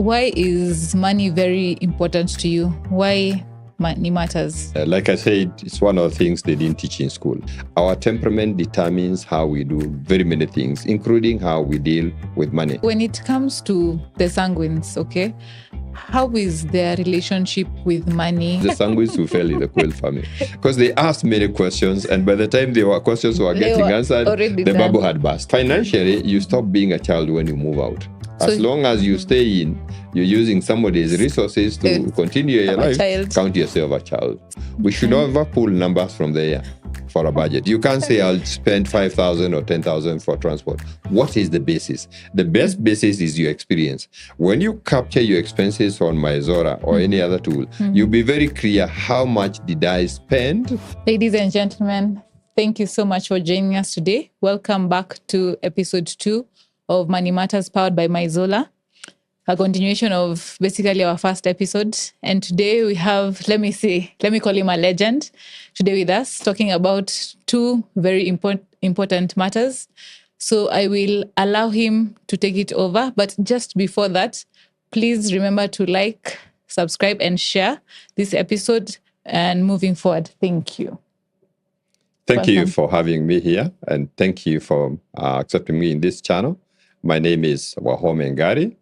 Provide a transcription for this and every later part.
why is money very important to you? Why money matters? Like I said, it's one of the things they didn't teach in school. Our temperament determines how we do very many things, including how we deal with money. When it comes to the sanguines, okay, how is their relationship with money? The sanguines who fell in the Quill family, because they asked many questions, and by the time questions were getting answered, the bubble had burst. Financially, you stop being a child when you move out. As long as you stay in, you're using somebody's resources to continue your life. Count yourself a child. We should never pull numbers from the air for a budget. You can't say I'll spend 5,000 or 10,000 for transport. What is the basis? The best basis is your experience. When you capture your expenses on MyZora or any other tool, you'll be very clear how much did I spend. Ladies and gentlemen, thank you so much for joining us today. Welcome back to episode 2 of Money Matters powered by MyZora, a continuation of basically our first episode. And today we have, let me call him a legend, today with us, talking about 2 very important matters. So I will allow him to take it over. But just before that, please remember to like, subscribe, and share this episode and moving forward. Thank you. Thank you for having me here, and thank you for accepting me in this channel. My name is Wahome Ngari.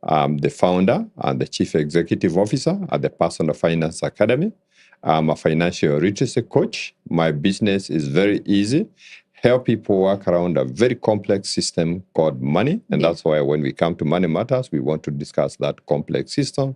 I'm the founder and the chief executive officer at the Personal Finance Academy. I'm a financial literacy coach. My business is very easy. Help people work around a very complex system called money. And that's why when we come to Money Matters, we want to discuss that complex system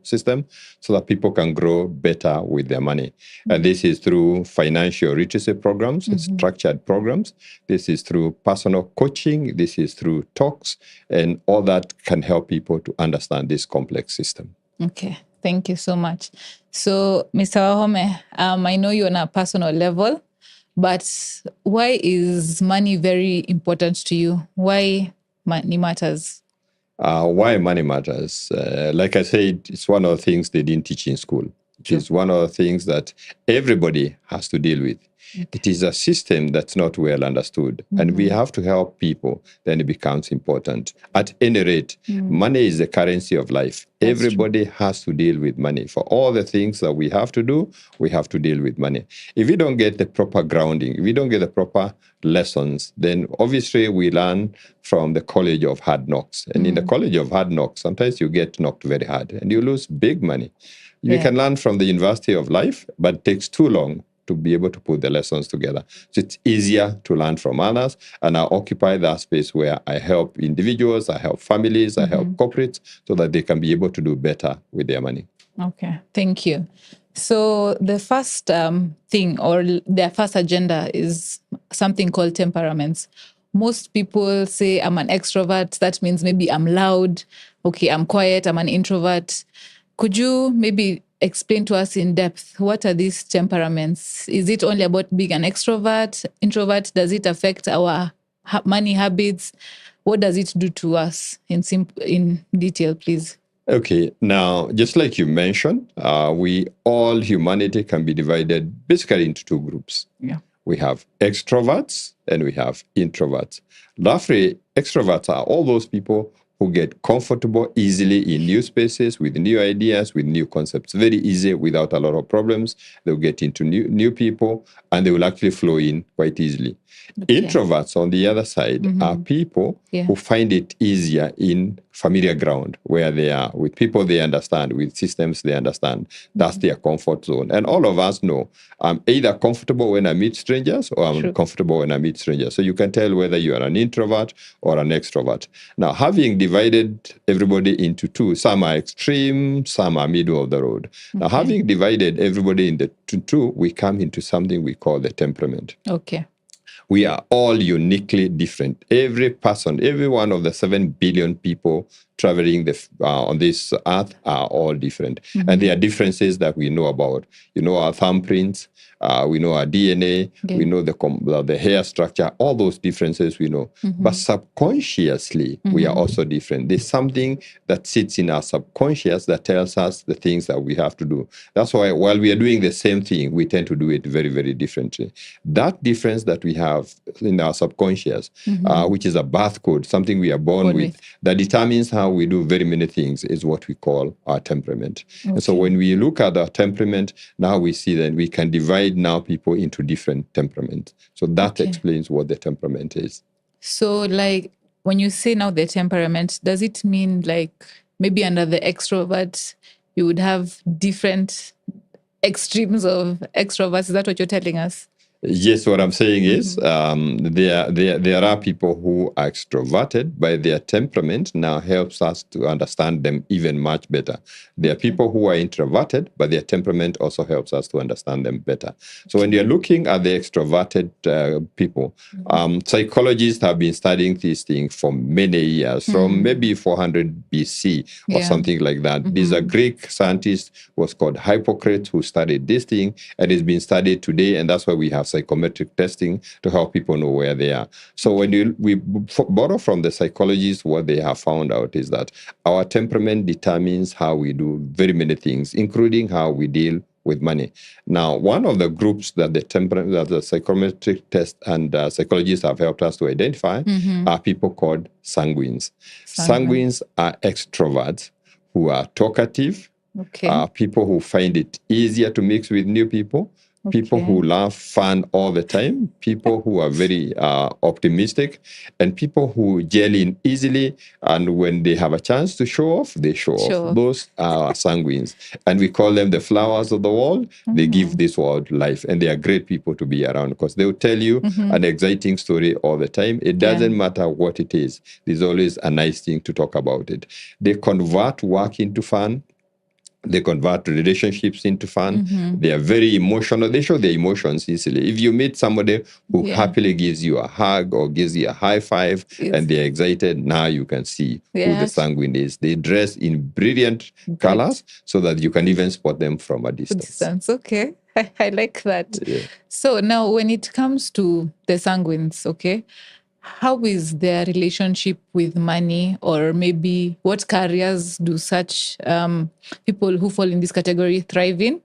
so that people can grow better with their money. And this is through financial literacy programs, structured programs. This is through personal coaching. This is through talks. And all that can help people to understand this complex system. Okay. Thank you so much. So, Mr. Wahome, I know you're on a personal level, but why is money very important to you? Why money matters? Why money matters? Like I said, it's one of the things they didn't teach in school. It is one of the things that everybody has to deal with. It is a system that's not well understood, and we have to help people, then it becomes important. At any rate, money is the currency of life. Everybody has to deal with money. For all the things that we have to do, we have to deal with money. If we don't get the proper grounding, if we don't get the proper lessons, then obviously we learn from the college of hard knocks. And in the college of hard knocks, sometimes you get knocked very hard and you lose big money. You can learn from the University of Life, but it takes too long to be able to put the lessons together. So it's easier to learn from others, and I occupy that space where I help individuals, I help families, I help corporates so that they can be able to do better with their money. Okay, thank you. So the first thing or their first agenda is something called temperaments. Most people say I'm an extrovert. That means maybe I'm loud. Okay, I'm quiet. I'm an introvert. Could you maybe explain to us in depth, what are these temperaments? Is it only about being an extrovert, introvert? Does it affect our money habits? What does it do to us in detail, please? Okay, now, just like you mentioned, humanity can be divided basically into 2 groups. Yeah. We have extroverts and we have introverts. Roughly, extroverts are all those people who get comfortable easily in new spaces, with new ideas, with new concepts. Very easy, without a lot of problems. They'll get into new people, and they will actually flow in quite easily. Okay. Introverts, on the other side, are people who find it easier in familiar ground, where they are with people they understand, with systems they understand. That's their comfort zone. And all of us know I'm either comfortable when I meet strangers or I'm uncomfortable when I meet strangers. So you can tell whether you are an introvert or an extrovert. Now, having divided everybody into 2, some are extreme, some are middle of the road. Now, having divided everybody into 2, we come into something we call the temperament. Okay. We are all uniquely different. Every person, every one of the 7 billion people traveling on this earth are all different. And there are differences that we know about. You know our thumbprints, we know our DNA, we know the hair structure, all those differences we know. But subconsciously, we are also different. There's something that sits in our subconscious that tells us the things that we have to do. That's why while we are doing the same thing, we tend to do it very, very differently. That difference that we have in our subconscious, which is a birth code, something we are born with, that determines how we do very many things is what we call our temperament. And so when we look at our temperament, now we see that we can divide now people into different temperaments. So that explains what the temperament is. So like when you say now the temperament, does it mean like maybe under the extroverts, you would have different extremes of extroverts? Is that what you're telling us? Yes, what I'm saying is there are people who are extroverted, but their temperament now helps us to understand them even much better. There are people who are introverted, but their temperament also helps us to understand them better. So when you're looking at the extroverted people, psychologists have been studying this thing for many years, from maybe 400 BC or something like that. There's a Greek scientist was called Hippocrates who studied this thing, and it's been studied today, and that's why we have psychometric testing to help people know where they are. So when we borrow from the psychologists, what they have found out is that our temperament determines how we do very many things, including how we deal with money. Now, one of the groups that the psychometric test and psychologists have helped us to identify are people called sanguines. Sanguines are extroverts who are talkative, people who find it easier to mix with new people, people who love fun all the time, people who are very optimistic, and people who gel in easily. And when they have a chance to show off, they show off. Those are sanguines. And we call them the flowers of the world. They give this world life. And they are great people to be around because they will tell you an exciting story all the time. It doesn't matter what it is. There's always a nice thing to talk about it. They convert work into fun. They convert relationships into fun. They are very emotional. They show their emotions easily. If you meet somebody who happily gives you a hug or gives you a high five and they're excited, now you can see who the sanguine is. They dress in brilliant colors so that you can even spot them from a distance. Okay. I like that. So now when it comes to the sanguines, how is their relationship with money, or maybe what careers do such people who fall in this category thrive in?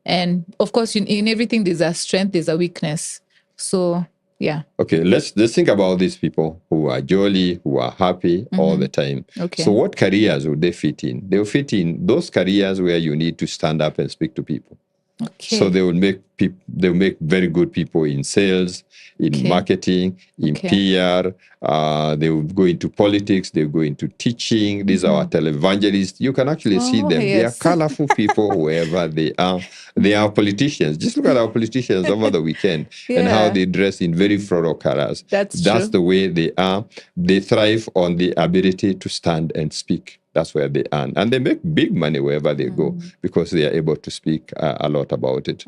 And of course, in everything, there's a strength, there's a weakness. So, yeah. Okay, let's think about these people who are jolly, who are happy all the time. So what careers would they fit in? They'll fit in those careers where you need to stand up and speak to people. So they will make very good people in sales, in marketing, in PR. They will go into politics. They will go into teaching. These are our televangelists. You can actually see them. They are colorful people wherever they are. They are politicians. Just look at our politicians over the weekend and how they dress in very floral colors. That's the way they are. They thrive on the ability to stand and speak. That's where they earn. And they make big money wherever they go because they are able to speak a lot about it.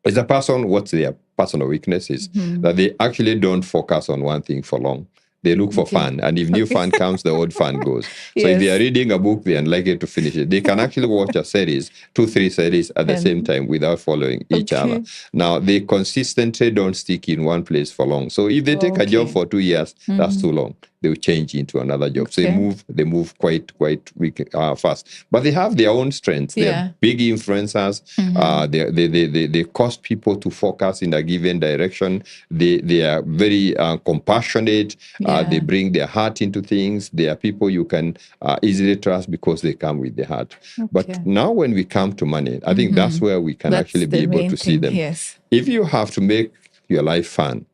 As a person, what's their personal weakness is that they actually don't focus on one thing for long. They look for fun. And if new fun comes, the old fun goes. So if they are reading a book, they are unlikely to finish it. They can actually watch a series, 2-3 series at the same time without following each other. Now, they consistently don't stick in one place for long. So if they take a job for 2 years, that's too long. They will change into another job. So they move quite fast. But they have their own strengths. They are big influencers. They cause people to focus in a given direction. They are very compassionate. They bring their heart into things. They are people you can easily trust because they come with their heart. But now when we come to money, I think that's where we can actually be able to see them. If you have to make your life fun,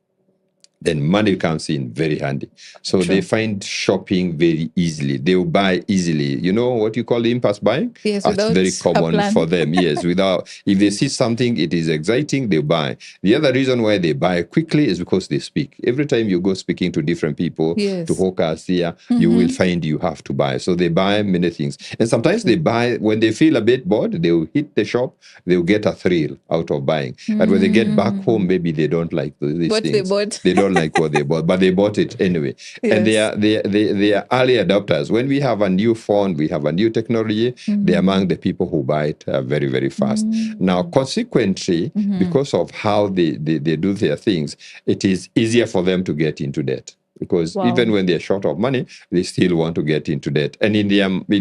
then money comes in very handy. So they find shopping very easily. They will buy easily. You know what you call impulse buying? Yes, it's very common for them. Yes, if they see something, it is exciting, they buy. The other reason why they buy quickly is because they speak. Every time you go speaking to different people, to hawkers here, you will find you have to buy. So they buy many things. And sometimes they buy, when they feel a bit bored, they will hit the shop, they will get a thrill out of buying. And when they get back home, maybe they don't like these things. They don't like what they bought, but they bought it anyway. And they are early adopters. When we have a new phone, we have a new technology, they're among the people who buy it very, very fast. Now, consequently, because of how they do their things, it is easier for them to get into debt. because Wow. even when they're short of money, they still want to get into debt. And in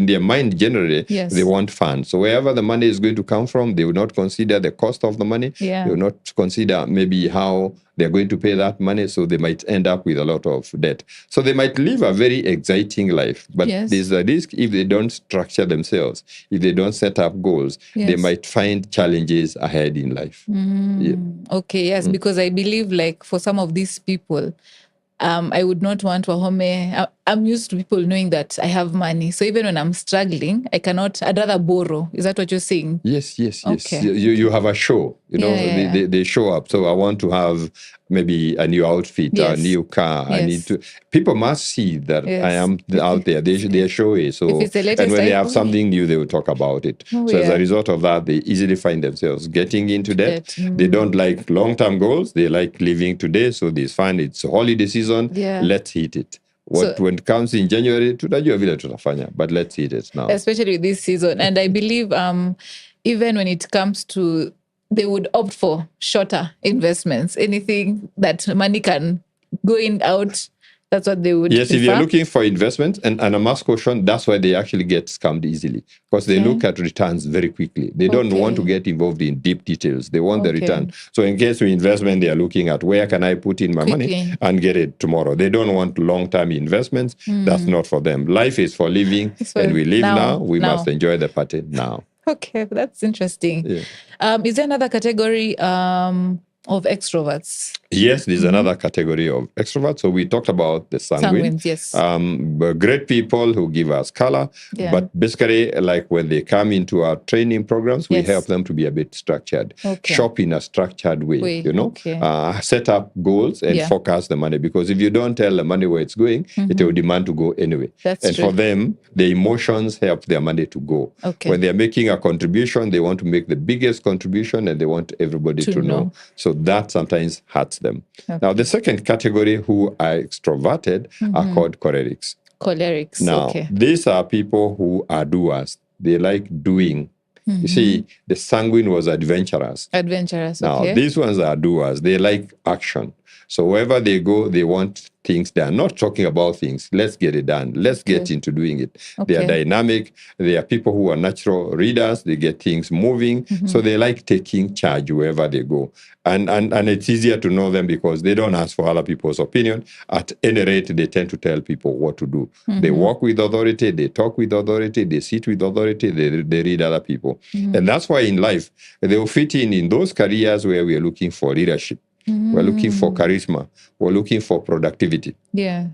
their mind, generally, Yes. they want funds. So wherever the money is going to come from, they will not consider the cost of the money. Yeah. They will not consider maybe how they're going to pay that money. So they might end up with a lot of debt. So they might live a very exciting life, but Yes. there's a risk if they don't structure themselves, if they don't set up goals, they Yes. might find challenges ahead in life. Yeah. Okay, yes, because I believe like for some of these people, I would not want Wahome. I'm used to people knowing that I have money. So even when I'm struggling, I'd rather borrow. Is that what you're saying? Yes. Okay. You have a show, they show up. So I want to have maybe a new outfit, a Yes. new car. I need to, people must see that Yes. I am out there. They show it. So, If it's the latest and when they iPhone, have something new, they will talk about it. Oh, so as yeah. a result of that, they easily find themselves getting into debt. Debt. They don't like long-term goals. They like living today. So they find it's holiday season. Yeah. Let's hit it. When it comes in January, tutajua vile tutafanya, but let's hit it now. especially with this season. And I believe even when it comes to, they would opt for shorter investments, anything that money can go in, out. That's what they would Yes, prefer. if you're looking for investment, and I must caution, that's why they actually get scammed easily, because they look at returns very quickly. They don't want to get involved in deep details. They want the return. So in case of investment, they are looking at where can I put in my money and get it tomorrow. They don't want long-term investments. That's not for them. Life is for living, and we live now. We must enjoy the party now. Okay, that's interesting. Yeah. Is there another category of extroverts? Yes, there's another category of extroverts. So we talked about the sanguine. Sanguines, yes. Great people who give us color. Yeah. But basically, like when they come into our training programs, we Yes. help them to be a bit structured. Okay. Shop in a structured way, Okay. Set up goals and focus the money. Because if you don't tell the money where it's going, it will demand to go anyway. That's true. For them, the emotions help their money to go. Okay. When they're making a contribution, they want to make the biggest contribution and they want everybody to know. So that sometimes hurts them. Okay. Now, the second category who are extroverted are called cholerics. Cholerics, now, these are people who are doers. They like doing. You see, the sanguine was adventurous. Now, these ones are doers. They like action. So wherever they go, they want things done. Not talking about things. Let's get it done. Let's get into doing it. They are dynamic. They are people who are natural readers. They get things moving. So they like taking charge wherever they go. And it's easier to know them because they don't ask for other people's opinion. At any rate, they tend to tell people what to do. They walk with authority. They talk with authority. They sit with authority. They read other people. And that's why in life, they will fit in those careers where we are looking for leadership. We're looking for charisma. We're looking for productivity. Yeah.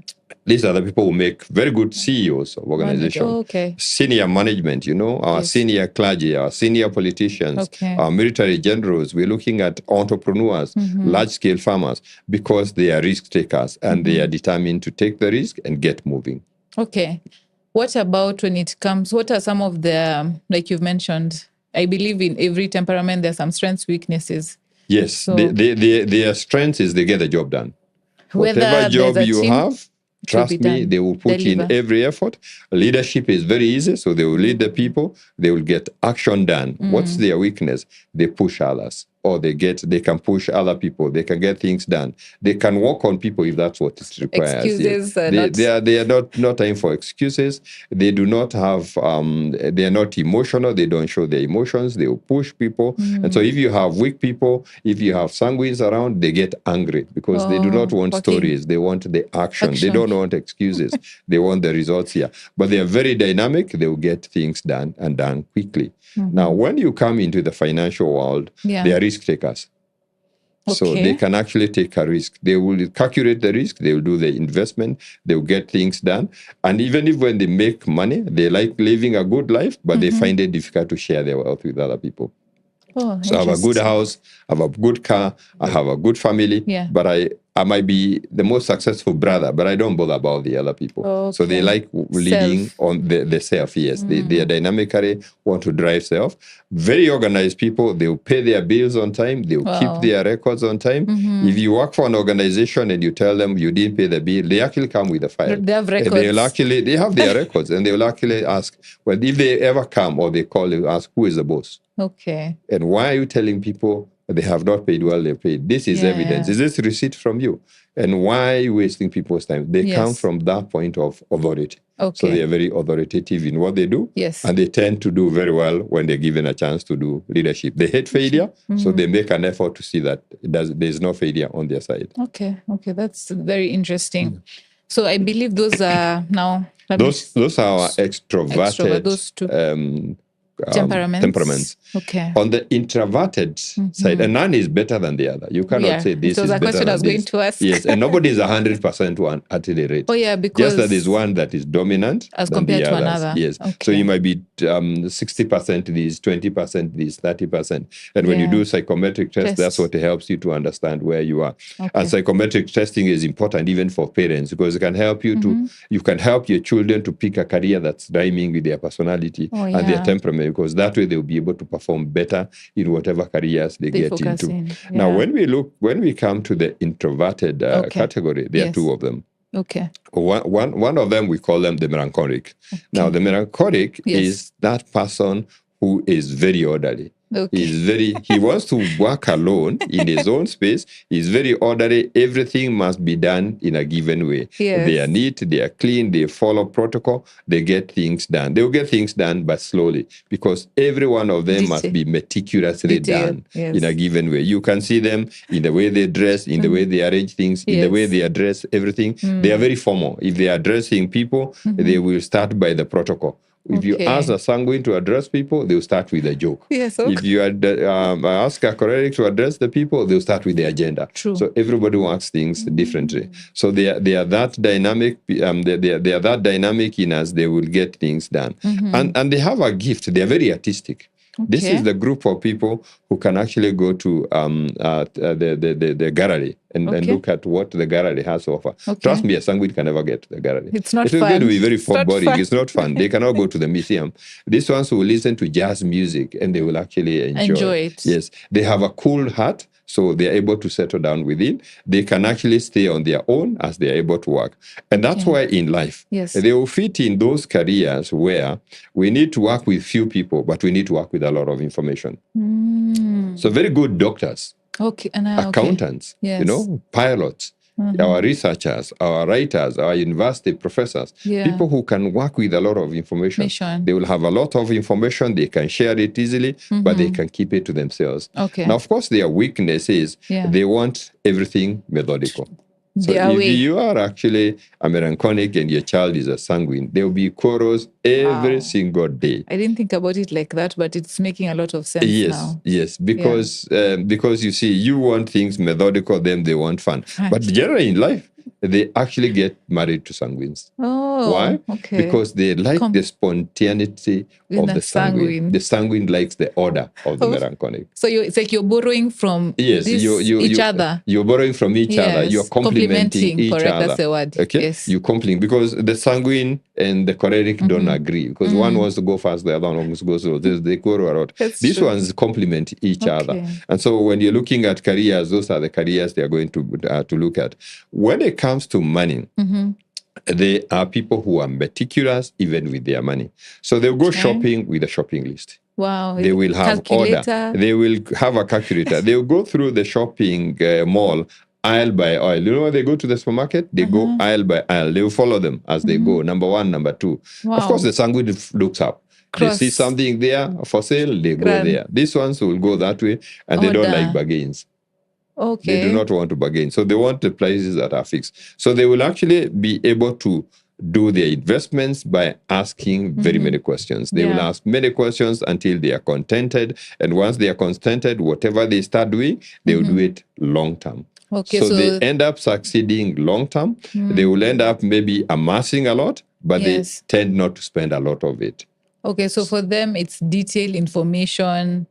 These are the people who make very good CEOs of organizations. Senior management, our senior clergy, our senior politicians, our military generals. We're looking at entrepreneurs, large-scale farmers, because they are risk takers and they are determined to take the risk and get moving. Okay. What about when it comes, what are some of the, like you've mentioned, I believe in every temperament, there's some strengths, weaknesses. Yes, so, their strength is they get the job done. Whatever job you have, trust me, they will put in every effort. Leadership is very easy, so they will lead the people. They will get action done. What's their weakness? They push others, or they can push other people. They can get things done. They can work on people if that's what it requires. Excuses. They are not time for excuses. They do not have. They are not emotional. They don't show their emotions. They will push people. And so, if you have weak people, if you have sanguines around, they get angry because they do not want stories. They want the action. They don't want excuses. They want the results here. But they are very dynamic. They will get things done and done quickly. Now, when you come into the financial world, they are risk takers. So they can actually take a risk. They will calculate the risk. They will do the investment. They will get things done. And even if when they make money, they like living a good life, but they find it difficult to share their wealth with other people. So I have a good house, I have a good car, I have a good family, but I might be the most successful brother, but I don't bother about the other people. So they like leading on the self, yes. They are dynamically want to drive self. Very organized people, they will pay their bills on time, they will keep their records on time. If you work for an organization and you tell them you didn't pay the bill, they actually come with a file. They have records. They have their records, and they will actually ask, well, if they ever come or they call, they ask, who is the boss? Okay. And why are you telling people They have not paid well, they paid. This is evidence. Is this receipt from you? And why are you wasting people's time? They come from that point of authority. Okay. So they are very authoritative in what they do. Yes. And they tend to do very well when they're given a chance to do leadership. They hate failure, so they make an effort to see that there's no failure on their side. Okay. That's very interesting. So I believe those are now... Those are our extroverted those two. Temperaments. Okay. On the introverted side, and none is better than the other. You cannot say this is better than this. It was a question I was going to ask. Yes, and nobody is 100% one accelerate. Oh yeah, because just that there's one that is dominant as compared to another. Yes. Okay. So you might be 60% this, 20% this, 30%. And when you do psychometric tests, that's what helps you to understand where you are. Okay. And psychometric testing is important even for parents because it can help you to, you can help your children to pick a career that's rhyming with their personality and their temperament, because that way they'll be able to perform better in whatever careers they get into. Now, when we come to the introverted category, there are two of them. Okay. One of them, we call them the melancholic. Okay. Now, the melancholic is that person who is very orderly. Okay. He wants to work alone in his own space. He's very orderly. Everything must be done in a given way. Yes. They are neat, they are clean, they follow protocol, they get things done. They'll get things done, but slowly, because every one of them must be meticulously done in a given way. You can see them in the way they dress, in the way they arrange things, in the way they address everything. They are very formal. If they are addressing people, they will start by the protocol. If you ask a sanguine to address people, they'll start with a joke. Yes, okay. If you ask a choleric to address the people, they'll start with the agenda. True. So everybody wants things differently. So they are that dynamic. They are that dynamic in as they will get things done. And they have a gift. They are very artistic. Okay. This is the group of people who can actually go to the gallery and look at what the gallery has to offer. Okay. Trust me, a sanguine can never get to the gallery. It's not fun. It's going to be very boring. It's not fun. They cannot go to the museum. These ones will listen to jazz music and they will actually enjoy it. Yes. They have a cool heart, so they're able to settle down within. They can actually stay on their own as they're able to work. And that's why in life, they will fit in those careers where we need to work with few people, but we need to work with a lot of information. So very good doctors, accountants, pilots, our researchers, our writers, our university professors, people who can work with a lot of information. They will have a lot of information, they can share it easily, but they can keep it to themselves. Okay. Now, of course, their weakness is they want everything methodical. So if you are actually a melancholic and your child is a sanguine, there will be quarrels every single day. I didn't think about it like that, but it's making a lot of sense now. Yes, because you see, you want things methodical, then they want fun. Right. But generally in life, they actually get married to sanguines. Oh, why? Okay. Because they like the spontaneity of the sanguine. The sanguine likes the order of the melancholic. So it's like you're borrowing from each other. You're borrowing from each other. You're complementing each other. That's the word. Okay. Yes. You compliment, because the sanguine and the choleric don't agree, because one wants to go fast, the other one wants to go slow. They quarrel a lot. These ones complement each other. And so when you're looking at careers, those are the careers they are going to look at. When it comes to money, there are people who are meticulous even with their money. So they'll go shopping with a shopping list. Wow. They will have order. They will have a calculator. They'll go through the shopping mall aisle by aisle. You know, when they go to the supermarket, they go aisle by aisle. They will follow them as they go. Number one, number two. Wow. Of course, the sanguine looks up. They see something there for sale, they go there. These ones will go that way, and they don't like bargains. Okay. They do not want to bargain. So they want the prices that are fixed. So they will actually be able to do their investments by asking very many questions. They will ask many questions until they are contented. And once they are contented, whatever they start doing, they will do it long term. Okay, so they end up succeeding long term. They will end up maybe amassing a lot, but they tend not to spend a lot of it. Okay, so for them, it's detailed information.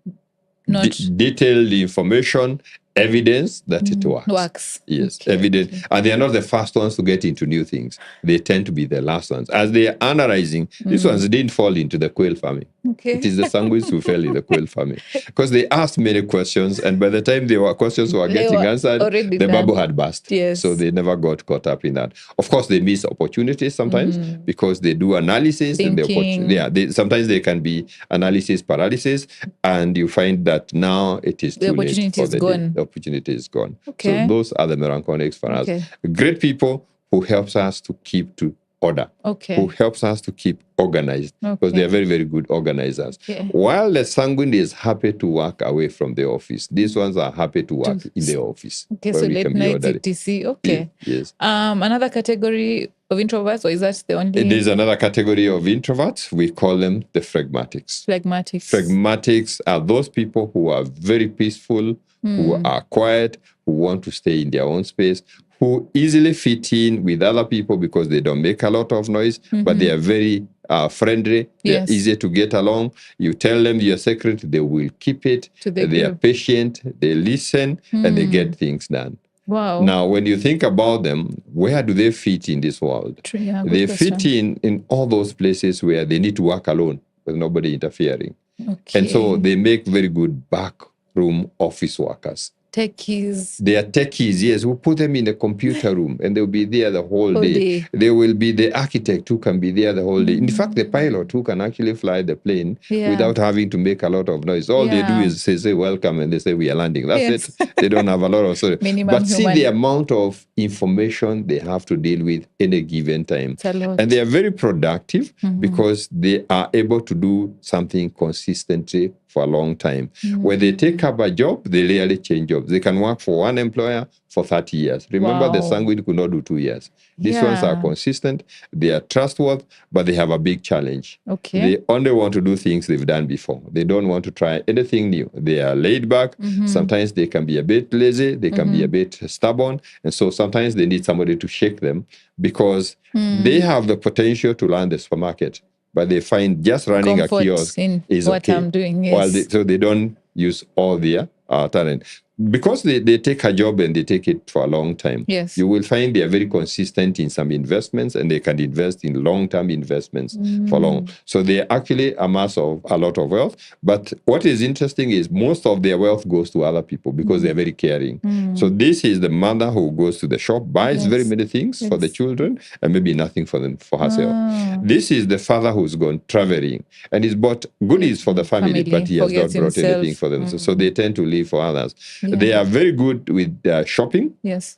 Detailed information evidence that it works. Yes, Okay. evidence. And they are not the first ones to get into new things. They tend to be the last ones. As they are analyzing, these ones didn't fall into the quail farming. Okay. It is the sanguines who fell in the quail farming. Because they asked many questions, and by the time questions were getting answered, already the done. bubble had burst. Yes. So they never got caught up in that. Of course, they miss opportunities sometimes because they do analysis. Thinking. Sometimes they can be analysis paralysis, and you find that now it is The too late opportunity for is the gone. day. The opportunity is gone. Okay. So those are the melancholics for Okay. us. Great people who helps us to keep to order. Okay. Who helps us to keep organized, because they are very, very good organizers. Okay. While the sanguine is happy to work away from the office, these ones are happy to work in the office. Okay, where so we late can be nights, orderly. etc. Okay. Yes. Another category of introverts, or is that the only? There's another category of introverts. We call them the phlegmatics. Phlegmatics. Phlegmatics are those people who are very peaceful, who are quiet, who want to stay in their own space, who easily fit in with other people because they don't make a lot of noise, but they are very friendly. They're easy to get along. You tell them your secret, they will keep it. They are patient, they listen, and they get things done. Wow. Now, when you think about them, where do they fit in this world? Yeah, they fit in all those places where they need to work alone with nobody interfering. Okay. And so they make very good backroom office workers. Techies. They are techies, yes. We put them in a computer room and they'll be there the whole day. They will be the architect who can be there the whole day. In fact, the pilot who can actually fly the plane without having to make a lot of noise. All they do is say welcome, and they say we are landing. That's it. They don't have a lot of story. But see the amount of information they have to deal with in a given time. It's a lot. And they are very productive because they are able to do something consistently for a long time. When they take up a job, they rarely change jobs. They can work for one employer for 30 years. Remember, the sanguine could not do 2 years. These ones are consistent, they are trustworthy, but they have a big challenge. Okay. They only want to do things they've done before. They don't want to try anything new. They are laid back. Sometimes they can be a bit lazy. They can be a bit stubborn. And so sometimes they need somebody to shake them because they have the potential to run the supermarket, but they find just running a kiosk is what okay. I'm doing, yes. So they don't use all their talent. Because they take a job and they take it for a long time, you will find they are very consistent in some investments, and they can invest in long-term investments for long. So they actually amass a lot of wealth. But what is interesting is most of their wealth goes to other people because they're very caring. So this is the mother who goes to the shop, buys very many things for the children, and maybe nothing for herself. This is the father who's gone traveling and he's bought goodies for the family, but he has not brought anything for them. So they tend to live for others. They are very good with shopping. Yes.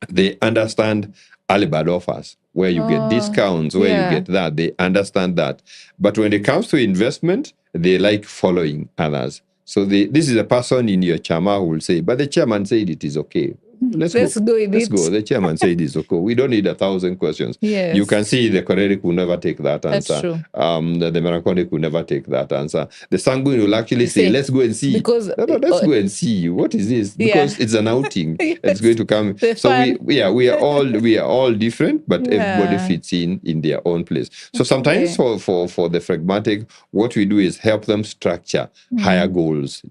They understand early bird offers, where you get discounts, where you get that. They understand that. But when it comes to investment, they like following others. So this is a person in your chama who will say, but the chairman said it is okay. Let's go. Let's go. The chairman said it's okay. We don't need 1,000 questions. Yes. You can see the choleric will never take that answer. That's true. The melancholic will never take that answer. The sanguine will actually say, let's go and see. Let's go and see. What is this? Because it's an outing. It's going to come. So we are all different, but everybody fits in their own place. So sometimes for the phlegmatic, what we do is help them structure higher goals,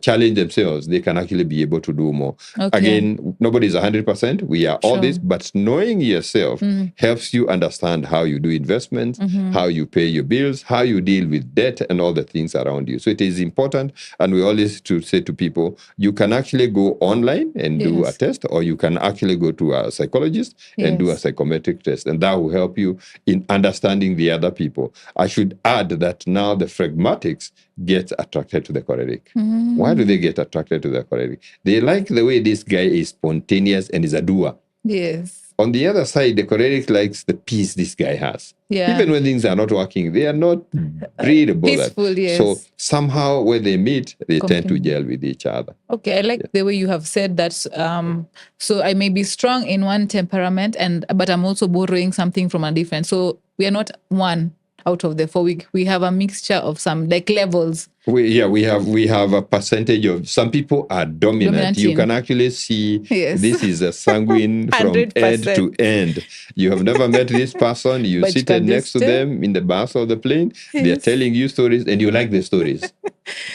challenge themselves. They can actually be able to do more. Again, nobody is 100%. We are all this, but knowing yourself helps you understand how you do investments, how you pay your bills, how you deal with debt, and all the things around you. So it is important, and we always say to people, you can actually go online and do a test, or you can actually go to a psychologist and do a psychometric test, and that will help you in understanding the other people. I should add that now the phlegmatics get attracted to the choleric. Why do they get attracted to the choleric? They like the way this guy is spontaneous and is a doer. Yes. On the other side, the choleric likes the peace this guy has. Even when things are not working, they are not readable. Peaceful, yes. So somehow when they meet, they tend to gel with each other. Okay, I like the way you have said that. So I may be strong in one temperament, but I'm also borrowing something from a different. So we are not one out of the 4 week. We have a mixture of some levels. We have a percentage of, some people are dominant. You can actually see this is a sanguine from 100%. End to end. You have never met this person. You sit next to them in the bus or the plane. They're telling you stories and you like the stories.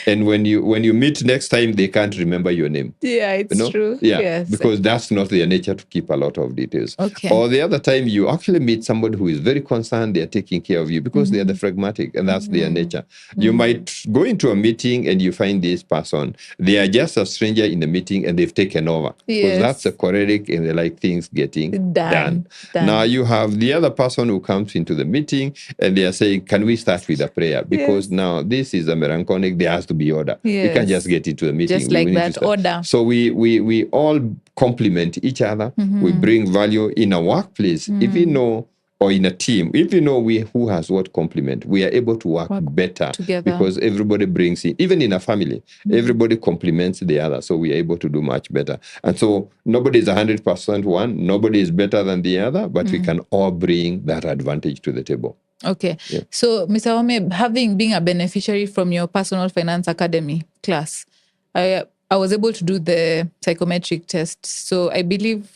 And when you meet next time, they can't remember your name. Yeah, it's true. Yeah, Yes. because that's not their nature to keep a lot of details. Okay. Or the other time you actually meet somebody who is very concerned, they're taking care of you because they are the phlegmatic, and that's their nature. You might go into a meeting and you find this person, they are just a stranger in the meeting and they've taken over. Because that's a choleric and they like things getting done. Now you have the other person who comes into the meeting and they are saying, can we start with a prayer? Because now this is a melancholic, there has to be order. You can't just get into the meeting. Just like that order. So we all complement each other. We bring value in a workplace. If you know, or in a team, if you know who has what complement, we are able to work better together because everybody brings in, even in a family, everybody complements the other. So we are able to do much better. And so nobody is 100% one, nobody is better than the other, but we can all bring that advantage to the table. Okay. Yeah. So, Mr. Wahome, being a beneficiary from your Personal Finance Academy class, I was able to do the psychometric test. So I believe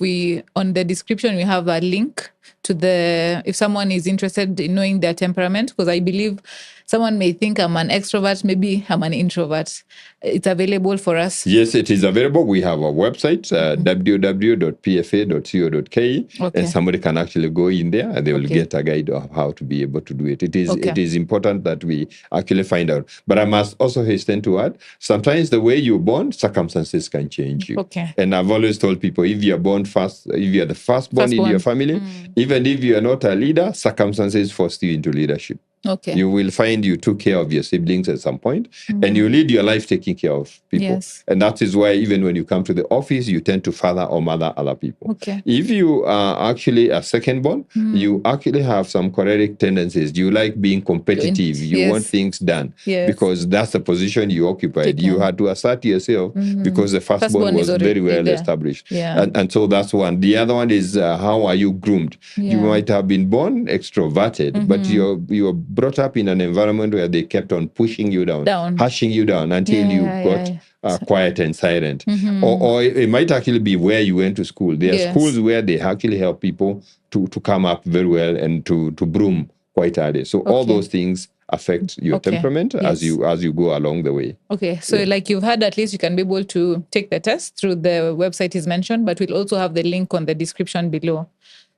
on the description, we have a link to if someone is interested in knowing their temperament, because I believe someone may think I'm an extrovert, maybe I'm an introvert. It's available for us. Yes, it is available. We have a website, www.pfa.co.ke, and somebody can actually go in there and they will get a guide of how to be able to do it. It is important that we actually find out. But I must also hasten to add, sometimes the way you're born, circumstances can change you. Okay. And I've always told people, if you're born first, if you're the firstborn in your family, even if you're not a leader, circumstances force you into leadership. Okay. You will find you took care of your siblings at some point, and you lead your life taking care of people. Yes. And that is why even when you come to the office, you tend to father or mother other people. Okay. If you are actually a second-born, you actually have some choleric tendencies. You like being competitive. You want things done because that's the position you occupied. You had to assert yourself because the firstborn was very well established. Yeah. And so that's one. The other one is how are you groomed? Yeah. You might have been born extroverted, but you're brought up in an environment where they kept on pushing you down. Hushing you down until you got quiet and silent. Or it might actually be where you went to school. There are schools where they actually help people to come up very well and to bloom quite early. So all those things affect your temperament as you go along the way. Okay, so like you've had, at least you can be able to take the test through the website is mentioned, but we'll also have the link on the description below.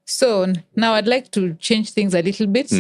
So now I'd like to change things a little bit.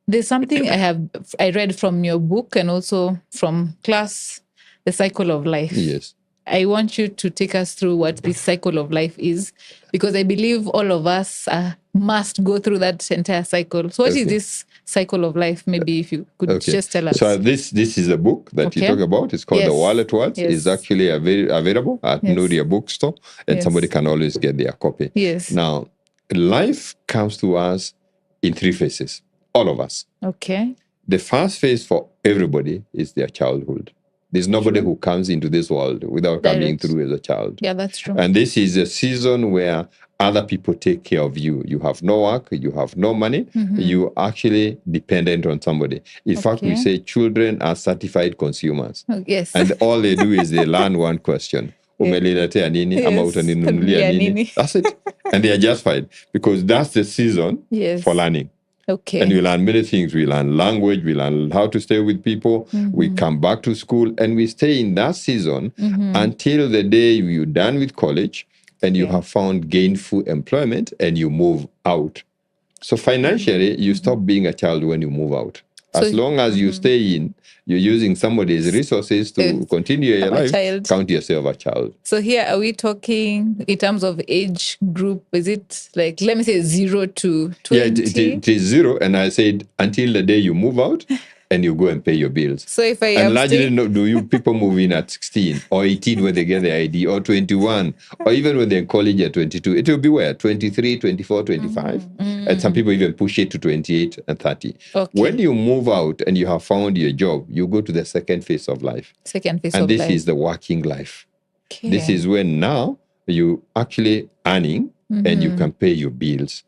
There's something I read from your book and also from class, the cycle of life. Yes. I want you to take us through what this cycle of life is, because I believe all of us must go through that entire cycle. So what is this cycle of life? Maybe if you could just tell us. So this is a book that you talk about. It's called The Wallet Words. It's actually available at Nuria bookstore, and somebody can always get their copy. Yes. Now, life comes to us in three phases. All of us. Okay. The first phase for everybody is their childhood. There's nobody who comes into this world without coming through as a child. Yeah, that's true. And this is a season where other people take care of you. You have no work, you have no money, you're actually dependent on somebody. In fact, we say children are certified consumers. Yes. And all they do is they learn one question. Umeliletea nini ama utaninunulia nini? That's it. And they are just fine because that's the season for learning. Okay. And we learn many things. We learn language. We learn how to stay with people. We come back to school and we stay in that season until the day you're done with college and you have found gainful employment and you move out. So financially, you stop being a child when you move out. As long as you stay in, you're using somebody's resources to continue your life, count yourself a child. So here, are we talking in terms of age group? Is it like, let me say 0 to 20? Yeah, it is 0. And I said, until the day you move out and you go and pay your bills. So if I and largely, do you people move in at 16 or 18 when they get the ID, or 21, or even when they're in college at 22? It will be where? 23, 24, 25? And some people even push it to 28 and 30. Okay. When you move out and you have found your job, you go to the second phase of life. And this is the working life. Okay. This is when now you actually earning and you can pay your bills.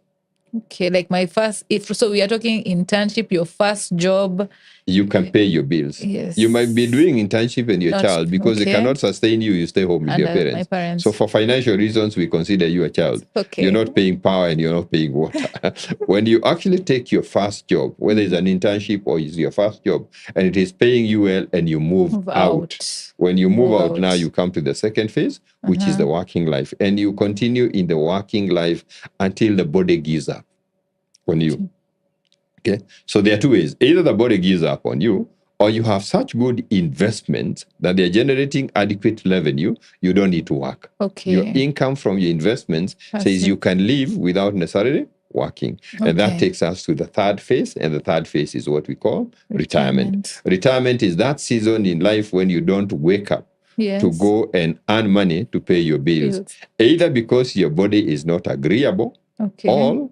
Okay, like my first, if so, we are talking internship, your first job. You can pay your bills. Yes. You might be doing internship in your Not- child because they okay. cannot sustain you. You stay home with your Under my parents. parents. So for financial reasons, we consider you a child. Okay. You're not paying power and you're not paying water. When you actually take your first job, whether it's an internship or it's your first job, and it is paying you well, and you move out. When you move out, now you come to the second phase, which is the working life. And you continue in the working life until the body gives up on you. Okay, so there are two ways. Either the body gives up on you, or you have such good investments that they're generating adequate revenue, you don't need to work. Okay. Your income from your investments says you can live without necessarily working. And that takes us to the third phase. And the third phase is what we call retirement. Retirement is that season in life when you don't wake up to go and earn money to pay your bills. Either because your body is not agreeable, or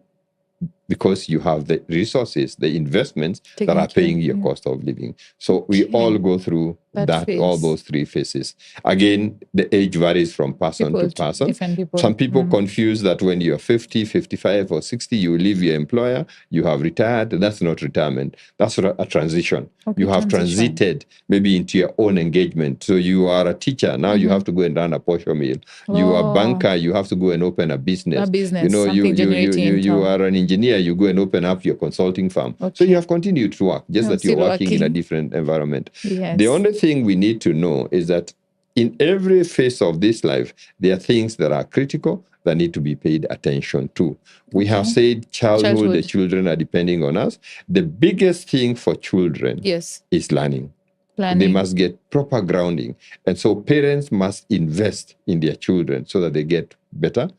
because you have the resources, the investments that are paying your cost of living. So we all go through all those three phases. Again, the age varies from person to person. Some people confuse that when you're 50, 55, or 60, you leave your employer, you have retired. That's not retirement. That's a transition. You have transited maybe into your own engagement. So you are a teacher. Now you have to go and run a posho mill. You are a banker. You have to go and open a business. You know, you are an engineer. You go and open up your consulting firm. So you have continued to work, just that you're working in a different environment. The only thing we need to know is that in every phase of this life, there are things that are critical that need to be paid attention to. We have said childhood, the children are depending on us. The biggest thing for children is learning. They must get proper grounding. And so parents must invest in their children so that they get better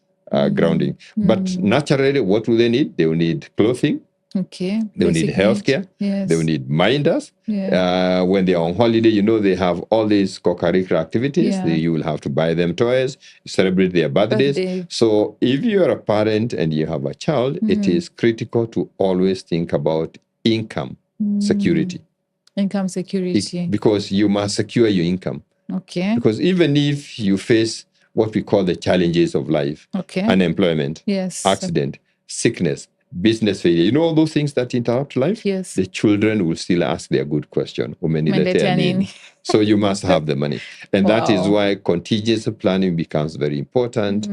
grounding. But naturally, what will they need? They will need clothing. They will need healthcare. They will need minders. When they are on holiday, you know, they have all these co-curricular activities. You will have to buy them toys, celebrate their birthdays. So if you are a parent and you have a child, it is critical to always think about income security. Income security. Because you must secure your income. Because even if you face what we call the challenges of life, unemployment, accident, sickness, business failure, you know, all those things that interrupt life, the children will still ask their good question. So you must have the money. And that is why contingency planning becomes very important.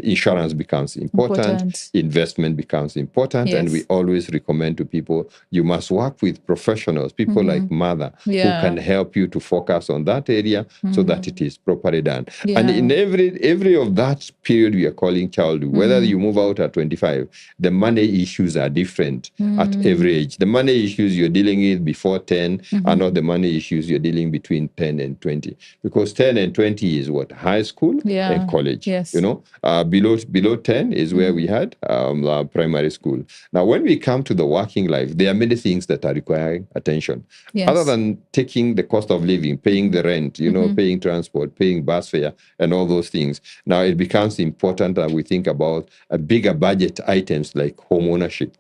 Insurance becomes important. Investment becomes important. And we always recommend to people, you must work with professionals, people like Mother, who can help you to focus on that area so that it is properly done. And in every of that period we are calling childhood, whether you move out at 25, the money issues are different at every age. The money issues you're dealing with before 10 are not the money issues you're dealing between 10 and 20. Because 10 and 20 is what? High school and college. You know, below 10 is where we had primary school. Now, when we come to the working life, there are many things that are requiring attention. Other than taking the cost of living, paying the rent, you know, paying transport, paying bus fare, and all those things. Now, it becomes important that we think about a bigger budget items like home ownership.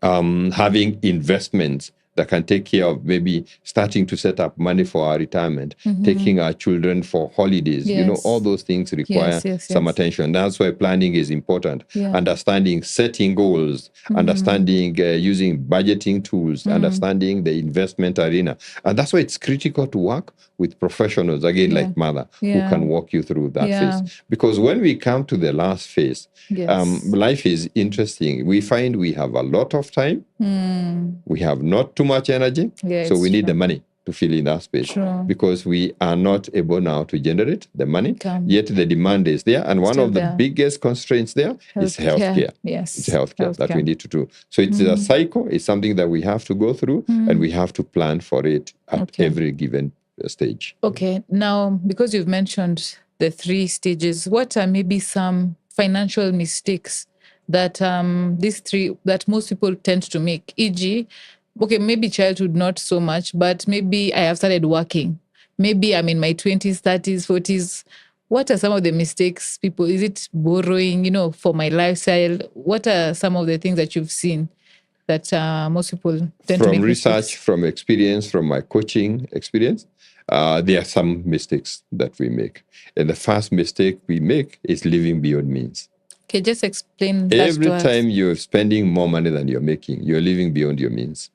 Having investments that can take care of maybe starting to set up money for our retirement, taking our children for holidays. You know, all those things require some attention. That's why planning is important. Understanding setting goals, understanding using budgeting tools, understanding the investment arena. And that's why it's critical to work with professionals, again, like Mother, who can walk you through that phase. Because when we come to the last phase, life is interesting. We find we have a lot of time. We have not too much energy. So we need the money to fill in that space. Because we are not able now to generate the money. Yet the demand is there. And one of the biggest constraints there is healthcare. It's healthcare that we need to do. So it's a cycle. It's something that we have to go through and we have to plan for it at every given stage. Now, because you've mentioned the 3 stages, what are maybe some financial mistakes that these 3 that most people tend to make? E.g., maybe childhood not so much, but maybe I have started working. Maybe I'm in my 20s, 30s, 40s. What are some of the mistakes people? Is it borrowing, you know, for my lifestyle? What are some of the things that you've seen that most people tend to make? From research, from experience, from my coaching experience, there are some mistakes that we make. And the first mistake we make is living beyond means. Okay, just explain that Every to us. time you're spending more money than you're making, you're living beyond your means.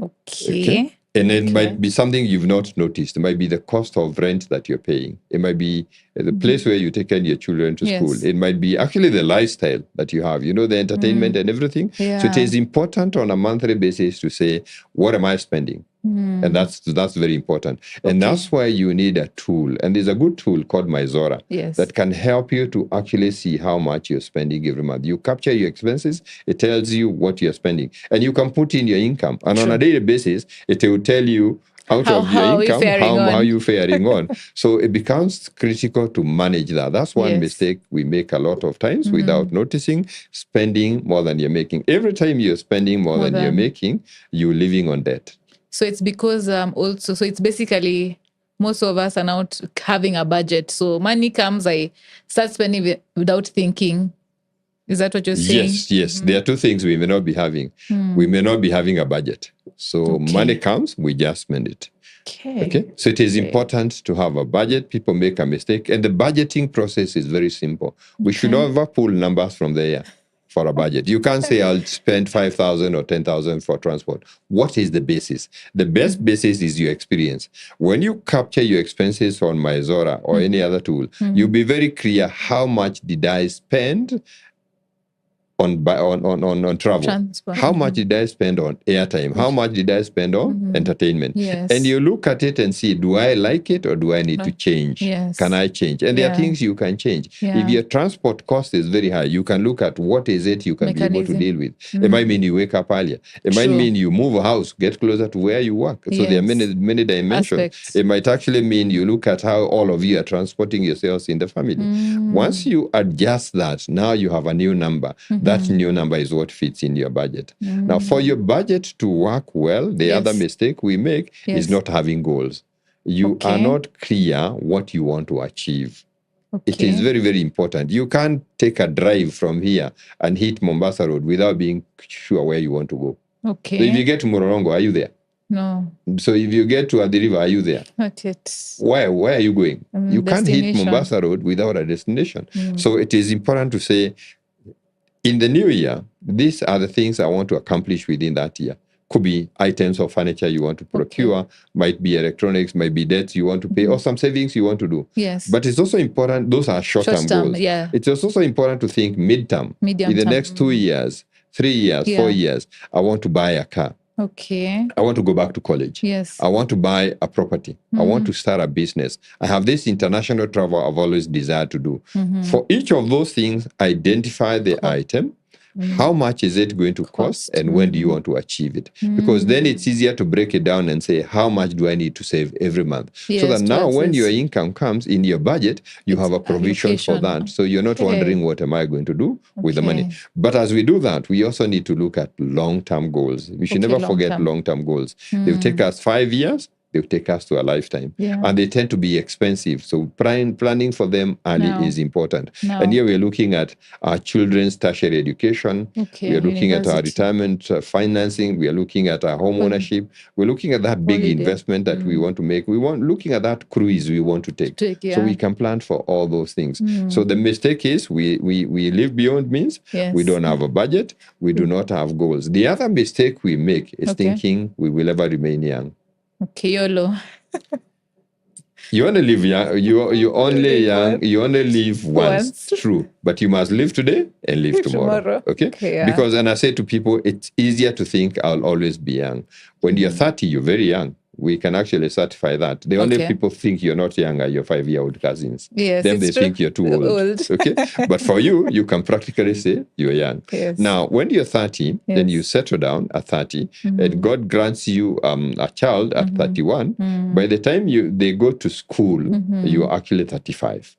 Okay. And it might be something you've not noticed. It might be the cost of rent that you're paying. It might be the place where you take care of your children to school. It might be actually the lifestyle that you have, the entertainment and everything. Yeah. So it is important on a monthly basis to say, what am I spending? And that's very important. And that's why you need a tool. And there's a good tool called Myzora that can help you to actually see how much you're spending every month. You capture your expenses, it tells you what you're spending. And you can put in your income. And on a daily basis, it will tell you out of your income, how you faring on. So it becomes critical to manage that. That's one mistake we make a lot of times without noticing, spending more than you're making. Every time you're spending more than you're making, you're living on debt. So it's because so it's basically most of us are not having a budget. So money comes, I start spending without thinking. Is that what you're saying? Yes. There are two things we may not be having. We may not be having a budget. So money comes, we just spend it. Okay. So it is important to have a budget. People make a mistake. And the budgeting process is very simple. We should never pull numbers from the air for a budget. You can't say I'll spend 5,000 or 10,000 for transport. What is the basis? The best basis is your experience. When you capture your expenses on Myzora or any other tool, you'll be very clear how much did I spend on travel. Transport. How much did I spend on airtime? How much did I spend on entertainment? And you look at it and see, do I like it or do I need to change? Can I change? And there are things you can change. If your transport cost is very high, you can look at what is it you can be able to deal with. It might mean you wake up earlier. It might mean you move a house, get closer to where you work. So there are many dimensions. Aspects. It might actually mean you look at how all of you are transporting yourselves in the family. Once you adjust that, now you have a new number. That new number is what fits in your budget. Now, for your budget to work well, the other mistake we make is not having goals. You are not clear what you want to achieve. It is very, very important. You can't take a drive from here and hit Mombasa Road without being sure where you want to go. So if you get to Mororongo, are you there? No. So if you get to Athi River, are you there? Not yet. Where are you going? You can't hit Mombasa Road without a destination. So it is important to say, in the new year, these are the things I want to accomplish within that year. Could be items of furniture you want to procure, might be electronics, might be debts you want to pay, or some savings you want to do. But it's also important, those are short-term goals. It's also important to think mid-term. In the next 2 years, 3 years, 4 years, I want to buy a car. I want to go back to college. I want to buy a property. I want to start a business. I have this international travel I've always desired to do. For each of those things, identify the item. How much is it going to cost and when do you want to achieve it? Because then it's easier to break it down and say, how much do I need to save every month? So that now when your income comes in your budget, you have a provision for that. So you're not wondering, what am I going to do with the money? But as we do that, we also need to look at long-term goals. We should never forget long-term goals. They'll take us 5 years. They'll take us to a lifetime. And they tend to be expensive. So planning for them early is important. And here we're looking at our children's tertiary education. We're looking at our retirement financing. We are looking at our home ownership. We're looking at that big investment that we want to make. Looking at that cruise we want to take. So we can plan for all those things. So the mistake is we live beyond means. We don't have a budget. We do not have goals. The other mistake we make is thinking we will ever remain young. YOLO. You only live young. You only young. You only live once. True, but you must live today and live tomorrow. Okay. Because, and I say to people, it's easier to think I'll always be young. When you're 30, you're very young. We can actually certify that. The only people think you're not young are your 5-year-old cousins. Then they think you're too old. Okay. But for you, you can practically say you're young. Now, when you're 30, then you settle down at 30, and God grants you a child at 31. By the time they go to school, you're actually 35.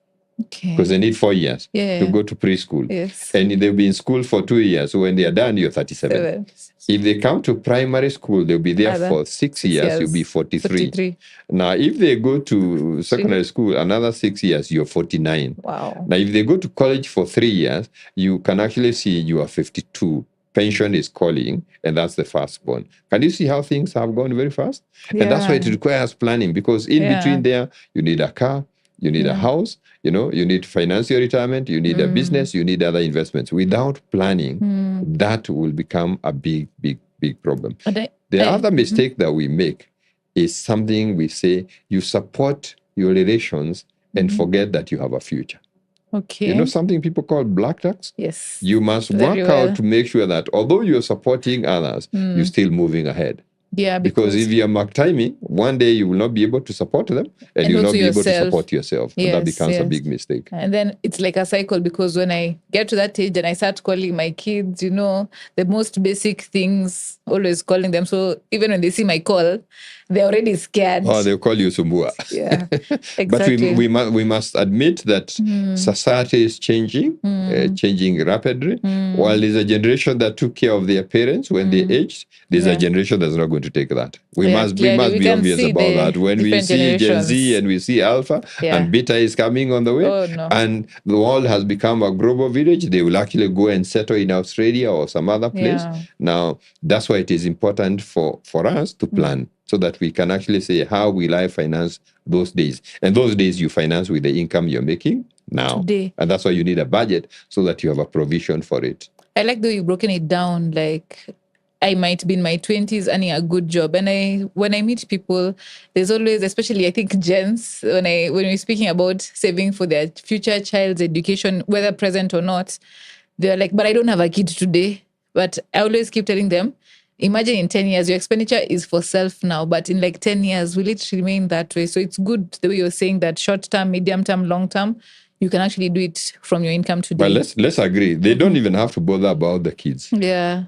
Because they need 4 years to go to preschool. And they'll be in school for 2 years. So when they are done, you're 37. If they come to primary school, they'll be there for 6 years, you'll be 43. Now, if they go to secondary school, another 6 years, you're 49. Now, if they go to college for 3 years, you can actually see you are 52. Pension is calling, and that's the firstborn. Can you see how things have gone very fast? And that's why it requires planning, because in between there, you need a car, you need a house, you need to finance your retirement, you need a business, you need other investments. Without planning, that will become a big, big, big problem. The other mistake that we make is something we say, you support your relations and forget that you have a future. Okay. You know something people call black tax? Yes. You must work out to make sure that although you're supporting others, you're still moving ahead. Yeah, because if you're mark timing, one day you will not be able to support them and you will not be able to support yourself. Yes, and that becomes a big mistake. And then it's like a cycle, because when I get to that age and I start calling my kids, the most basic things, always calling them. So even when they see my call, they're already scared. Oh, they'll call you Sumbua. Yeah, exactly. But we must admit that society is changing, changing rapidly. While there's a generation that took care of their parents when they aged, there's a generation that's not going to take that. We must be obvious about that. When we see Gen Z and we see Alpha and Beta is coming on the way, and the world has become a global village, they will actually go and settle in Australia or some other place. Now, that's why it is important for us to plan, so that we can actually say, how will I finance those days? And those days you finance with the income you're making now. Today. And that's why you need a budget, so that you have a provision for it. I like the way you've broken it down. Like, I might be in my 20s earning a good job. And when I meet people, there's always, especially I think gents, when we're speaking about saving for their future child's education, whether present or not, they're like, but I don't have a kid today. But I always keep telling them, imagine in 10 years, your expenditure is for self now, but in like 10 years, will it remain that way? So it's good the way you're saying that short term, medium term, long term, you can actually do it from your income today. But let's agree. They don't even have to bother about the kids. Yeah.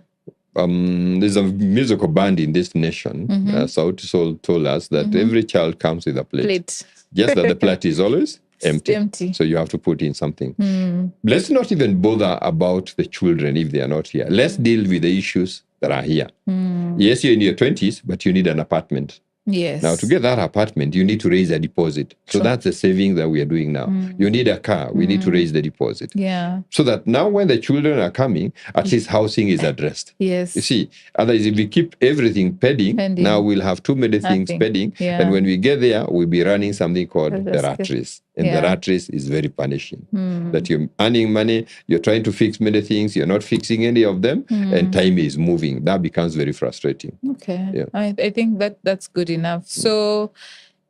There's a musical band in this nation, Sauti Sol told us that every child comes with a plate. Just that the plate is always empty. So you have to put in something. Let's not even bother about the children if they are not here. Let's deal with the issues that are here. Yes, you're in your 20s, but you need an apartment. Yes. Now, to get that apartment, you need to raise a deposit. So that's the saving that we are doing now. You need a car. We need to raise the deposit. Yeah. So that now when the children are coming, at least housing is addressed. Yes. You see, otherwise if we keep everything pending, now we'll have too many things pending. Yeah. And when we get there, we'll be running something called the rat race. And the rat race is very punishing. That you're earning money, you're trying to fix many things, you're not fixing any of them, and time is moving. That becomes very frustrating. Okay. Yeah. I think that's good enough. So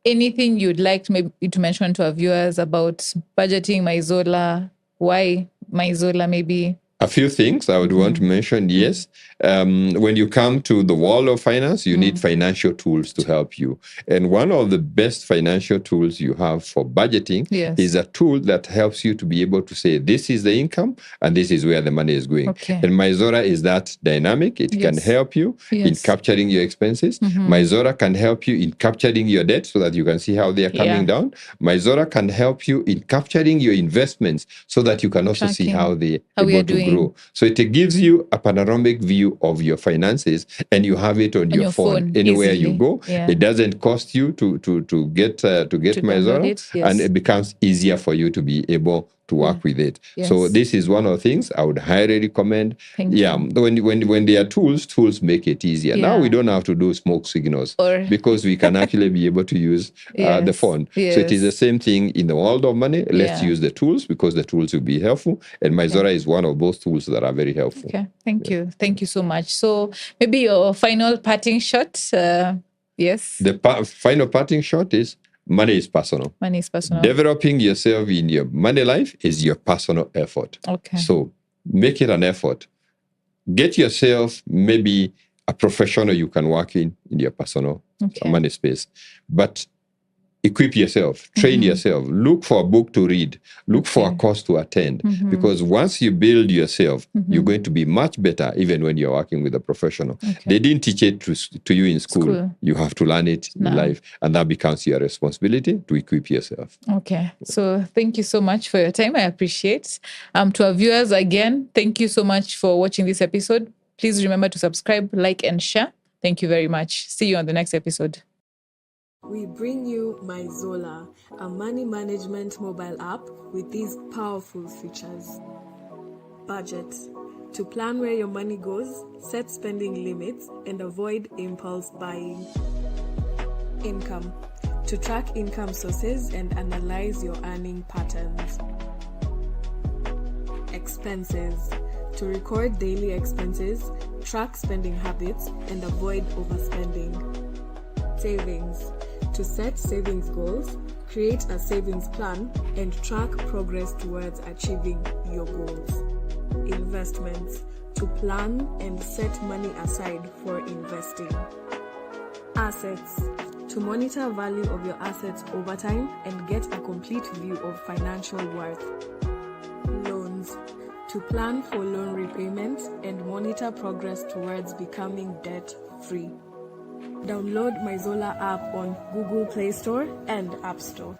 anything you'd like to mention to our viewers about budgeting Maizola? Why Maizola maybe? A few things I would want to mention. Yes, when you come to the world of finance, you need financial tools to help you. And one of the best financial tools you have for budgeting is a tool that helps you to be able to say, this is the income and this is where the money is going. Okay. And Maizola is that dynamic. It can help you in capturing your expenses. Maizola can help you in capturing your debt so that you can see how they are coming down. Maizola can help you in capturing your investments so that you can also see how they are able to grow. So it gives you a panoramic view of your finances, and you have it on your phone anywhere you go. It doesn't cost you to get Maizola, and it becomes easier for you to be able to work with it. So this is one of the things I would highly recommend. When there are tools make it easier. Now we don't have to do smoke signals because we can actually be able to use the phone. So it is the same thing in the world of money. Let's use the tools because the tools will be helpful. And Maizola is one of those tools that are very helpful. Okay, thank you. Thank you so much. So maybe your final parting shot. Yes. The final parting shot is, money is personal. Money is personal. Developing yourself in your money life is your personal effort. Okay. So make it an effort. Get yourself maybe a professional you can work in your personal money space. But equip yourself, train yourself, look for a book to read, look for a course to attend. Because once you build yourself, you're going to be much better even when you're working with a professional. They didn't teach it to you in school. You have to learn it in life. And that becomes your responsibility to equip yourself. Okay. So thank you so much for your time. I appreciate. To our viewers, again, thank you so much for watching this episode. Please remember to subscribe, like, and share. Thank you very much. See you on the next episode. We bring you Maizola, a money management mobile app with these powerful features. Budget. To plan where your money goes, set spending limits, and avoid impulse buying. Income. to track income sources and analyze your earning patterns. Expenses, to record daily expenses, track spending habits, and avoid overspending. Savings, to set savings goals, create a savings plan, and track progress towards achieving your goals. Investments, to plan and set money aside for investing. Assets, to monitor value of your assets over time and get a complete view of financial worth. Loans, to plan for loan repayment and monitor progress towards becoming debt-free. Download My Zola app on Google Play Store and App Store.